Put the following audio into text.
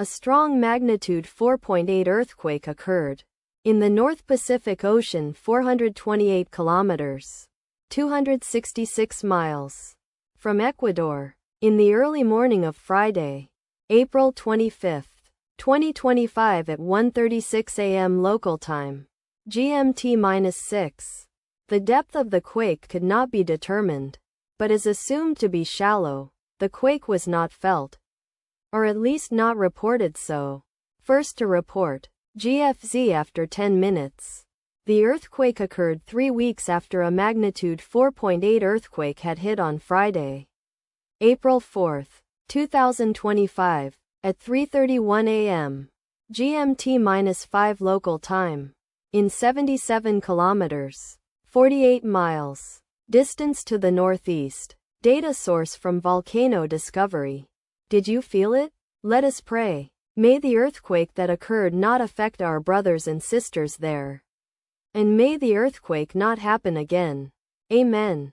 A strong magnitude 4.8 earthquake occurred in the North Pacific Ocean, 428 kilometers, 266 miles from Ecuador, in the early morning of Friday, April 25, 2025 at 1:36 a.m. local time, GMT-6. The depth of the quake could not be determined, but is assumed to be shallow. The quake was not felt, or at least not reported so. First to report, GFZ after 10 minutes. The earthquake occurred 3 weeks after a magnitude 4.8 earthquake had hit on Friday, April 4, 2025, at 3:31 a.m. GMT-5 local time, in 77 kilometers, 48 miles, distance to the northeast. Data source from Volcano Discovery. Did you feel it? Let us pray. May the earthquake that occurred not affect our brothers and sisters there. And may the earthquake not happen again. Amen.